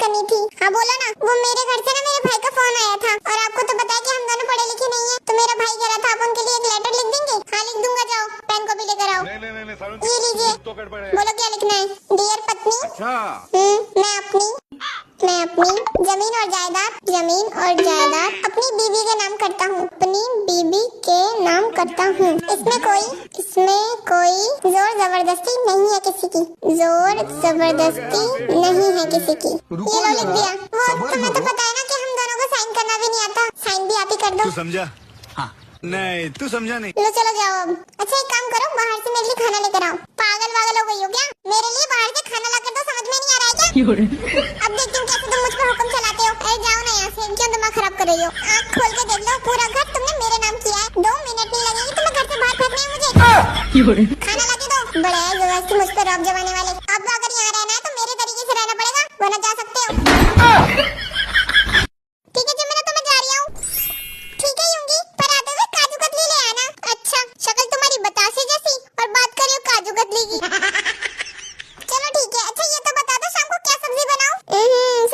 करनी थी। हाँ बोला ना, वो मेरे घर से ना मेरे भाई का फोन आया था और आपको तो पता है कि हम दोनों पढ़े लिखे नहीं है, तो मेरा भाई कह रहा था आप उनके लिए एक लेटर लिख देंगे। हाँ लिख दूंगा, जाओ पेन कॉपी लेकर आओ। ये लीजिए, बोलो क्या लिखना है। डियर पत्नी, मैं अपनी जमीन और जायदाद अपनी बीवी के नाम करता हूँ, इसमें कोई जोर जबरदस्ती नहीं है किसी की। ये लो लिख दिया। वो तुम्हें तो पता है ना कि हम दोनों को साइन करना भी नहीं आता, साइन भी आप ही कर दो। तू समझा? हाँ। नहीं तू समझा नहीं। लो चलो जाओ अब। अच्छा एक काम करो, बाहर से मेरे लिए खाना लेकर आओ। पागल हो गई हो क्या? मेरे लिए बाहर से खाना ला कर दो, समझ में नहीं आ रहा है क्या? अब देखती हूँ कैसे तुम मुझ पर हुक्म चलाते हो। अरे जाओ ना यहाँ से, क्यों दिमाग खराब कर रही हो? आँख खोल के देख लो, पूरा घर तुमने मेरे नाम किया है। 2 मिनट नहीं लगेंगे तुम्हें घर से बाहर फेंकने में मुझे। खाना ला के दो। बड़े जबरदस्ती मुझ पर रौब जमाने वाले। अब अगर यहाँ रहना है तो मेरे तरीके से रहना पड़ेगा, वरना जा सकते हो। ठीक है जमीना, तो मैं जा रही हूँ। ठीक है यूंगी, पर आते हुए काजू कतली ले आना। अच्छा, शक्ल तुम्हारी बतासे जैसी और बात कर रही हो काजू कतली की। चलो ठीक है। अच्छा ये तो बता दो शाम को क्या सब्जी बनाऊं?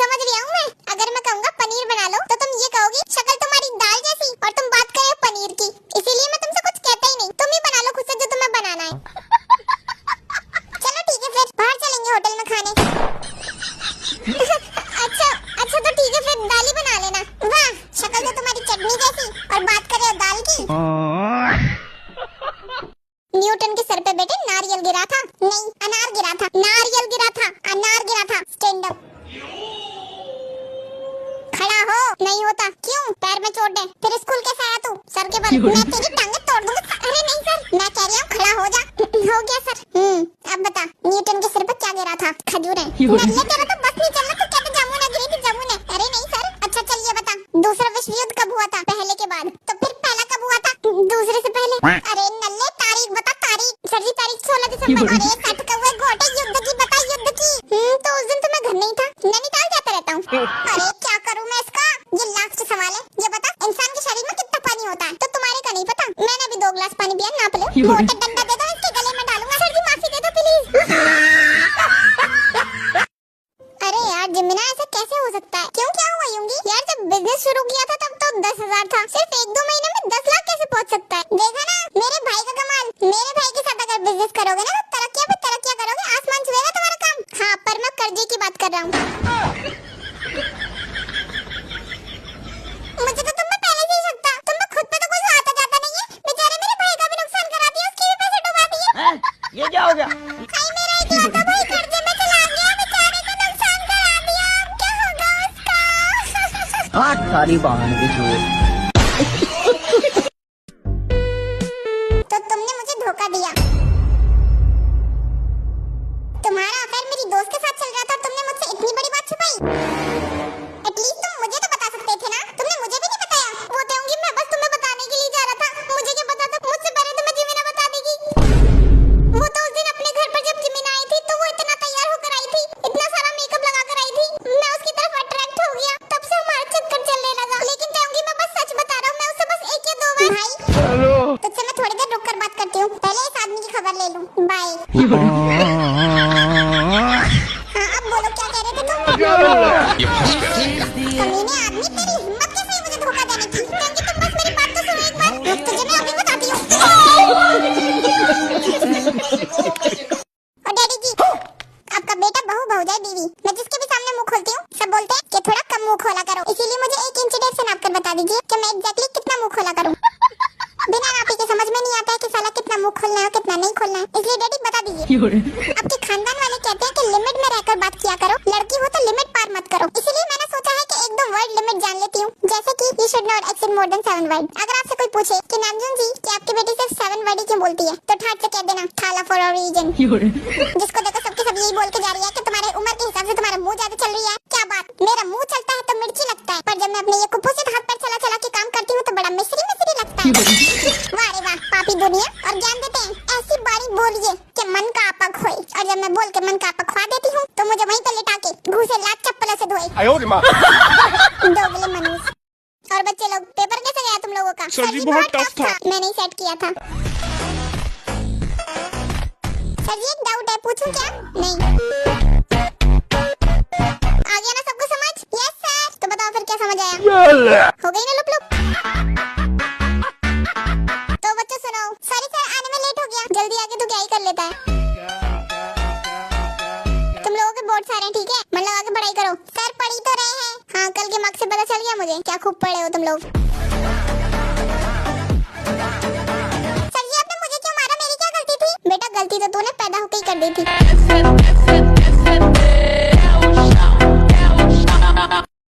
समझ रही हूँ मैं। अगर मैं कहूँगा पनीर बना लो तो तुम ये कहोगी शक्ल तुम्हारी दाल जैसी और तुम बात कर रहे हो पनीर की। इसीलिए मैं तुमसे कुछ कहता ही नहीं, तुम ही बना लो खुद से जो तुम्हें बनाना है। चलो ठीक है, फिर बाहर चलेंगे होटल में खाने। अच्छा तो ठीक है, फिर दाल ही बना लेना। वाह, शक्ल तो तुम्हारी चटनी जैसी और बात कर रहे हो दाल की। न्यूटन के सर पे बेटे नारियल गिरा था, नहीं अनार गिरा था। नारियल गिरा था, अनार गिरा था। स्टैंड अप, खड़ा हो। नहीं होता। क्यों? पैर में चोट है। फिर स्कूल कैसे आया तू? सर के बल। मैं तेरी टांगे तोड़ दूंगा। अरे नहीं सर, मैं कह रही हूँ खड़ा हो जा। हो गया सर। अब बता, न्यूटन के सिर पे क्या गिरा था? खजूर है। नल्ले तेरा तो बस नहीं चलना, तू कहता जामुन गिरी थी, जामुन है। अरे नहीं सर। अच्छा चल ये बता, दूसरा विश्व युद्ध कब हुआ था? पहले के बाद। तो फिर पहला कब हुआ था? दूसरे से पहले। अरे नल्ले तारीख बता, तारीख। सर जी तारीख 16 दिसंबर। अरे 60 का हुआ घोटे युद्ध की बता, युद्ध की। तो उस दिन तो मैं घर नहीं था, नैनीताल जाता रहता हूँ। अरे क्या करूँ मैं इसका? ये लास्ट सवाल है। ये बता, इंसान के शरीर में कितना पानी होता है? तो तुम्हारे का नहीं पता। मैंने भी 2 गिलास पानी पिया, नाप लो। मोटा डंडा दे दो, इसके गले में डालूंगा। सर जी माफी दे दो प्लीज। अरे यार जिमिना, ऐसा कैसे हो सकता है? क्यों, क्या हुआ यूंगी? यार जब बिजनेस शुरू किया था तब तो 10,000 था। सिर्फ 1-2 महीने में 10 लाख कैसे पहुंच सकता है? देखा ना मेरे भाई का कमाल। मेरे भाई के साथ अगर बिजनेस करोगे ना तो तरक्कियां पे तरक्कियां करोगे, आसमान छुएगा तुम्हारा काम। हाँ पर मैं कर्जे की बात कर रहा हूँ। मुझे तो तुम में पहले से ही शक था। तुम में खुद पे तो कुछ आता जाता नहीं है। बेचारे मेरे भाई का भी नुकसान करा दिया, उसके भी पैसे डुबा दिए। ये क्या हो गया? हाय मेरा इकलौता भाई कर्जे में चला गया, बेचारे का नुकसान करा दिया। अब क्या होगा उसका? सारी बहन की चोट। तो तुमने मुझे धोखा दिया। तुम्हारा अफेयर मेरी दोस्त के साथ चल रहा था और तुमने मुझसे इतनी बड़ी बात छुपाई। एटलीस्ट तुम मुझे तो बता सकते थे ना, तुमने मुझे भी नहीं बताया। वो तो होंगी, मैं बस तुम्हें बताने के लिए जा रहा था। मुझे क्या पता था मुझसे पहले तुम्हें जिमिना बता देगी। वो तो उस दिन अपने घर पर जब जिमिना आई थी तो वो इतना तैयार होकर आई थी, इतना सारा मेकअप लगा कर आई थी। मैं उसकी तरफ अट्रैक्ट हो गया, तब से हमारा चक्कर चलने लगा। लेकिन होंगी, मैं बस सच बता रहा हूँ, मैं उससे बस 1 या 2 बार। भाई तुझसे मैं थोड़ी देर रुक कर बात करती हूँ, पहले इस आदमी की खबर ले लूँ। बाय। हाँ अब बोलो क्या कह रहे थे तुम? कमीने आदमी, तेरी हिम्मत कैसे है मुझे धोखा देने की? क्योंकि तुम बस मेरी बात तो सुनो एक बार। तुझे मैं अभी बताती हूँ। और डैडी जी, आपका बेटा बहू भौजाई बीवी, मैं जिसके भी सामने मुंह खोलती हूँ सब बोलते हैं कि थोड़ा कम मुंह खोला करो। इसीलिए मुझे एक इंचिटेप से नाप कर बता दीजिए कि मैं एग्जैक्टली कितना मुंह खोला करूँ। बिना नापी के समझ में नहीं आता है कि साला कितना मुंह खोलना है और कितना नहीं खोलना है। इसलिए डैडी बता दीजिए। आपके खानदान वाले कहते हैं कि लिमिट में रहकर बात किया करो, लड़की हो तो लिमिट पार मत करो। इसीलिए मैंने सोचा है कि 1-2 वर्ड लिमिट जान लेती हूँ, जैसे कि you should not exceed more than 7 word. अगर आपसे कोई पूछे कि नामजुन जी कि आपकी बेटी सिर्फ 7 वर्ड ही क्यों बोलती है, तो ठाट से कह देना थाला फॉर अ रीजन। जिसको देखो सबके सब यही बोल के जा रही है कि तुम्हारे उम्र के हिसाब से तुम्हारा मुंह ज्यादा चल रही है। क्या बात, मेरा मुंह चलता है तो मिर्ची लगता है, पर जब मैं अपने ये कुपोषित हाथ पर चला चला के काम करती हूँ तो बड़ा मिश्री लगता है। वाह रे वाह, पापी दुनिया। और ज्ञान देते हैं ऐसी बारी बोलिए कि मन का आपा खोए, और जब मैं बोल के मन का आपा खवा देती हूँ तो मुझे वहीं पर लिटा के घूसे लात चप्पल से धोए। दोगले मनुष्य। और बच्चे लोग, पेपर कैसे गया तुम लोगों का? सर जी बहुत टफ था। मैंने सेट किया था। सर जी एक डाउट है, पूछूं क्या? नहीं आ गया ना सबको क्या समझ आया? हो गई ना लुप लुप। तो बच्चों सुनो, सॉरी सर आने में लेट हो गया। जल्दी आके तो क्या ही कर लेता है। तुम लोगों के बोर्ड सारे हैं, ठीक है? मन लगा के पढ़ाई करो। सर पढ़ी तो रहे हैं। हाँ कल के मार्क्स से पता चल गया मुझे क्या खूब पढ़े हो तुम लोग। सर जी आपने मुझे क्यों मारा? मेरी क्या गलती थी? बेटा गलती तो तूने पैदा होके ही कर दी थी।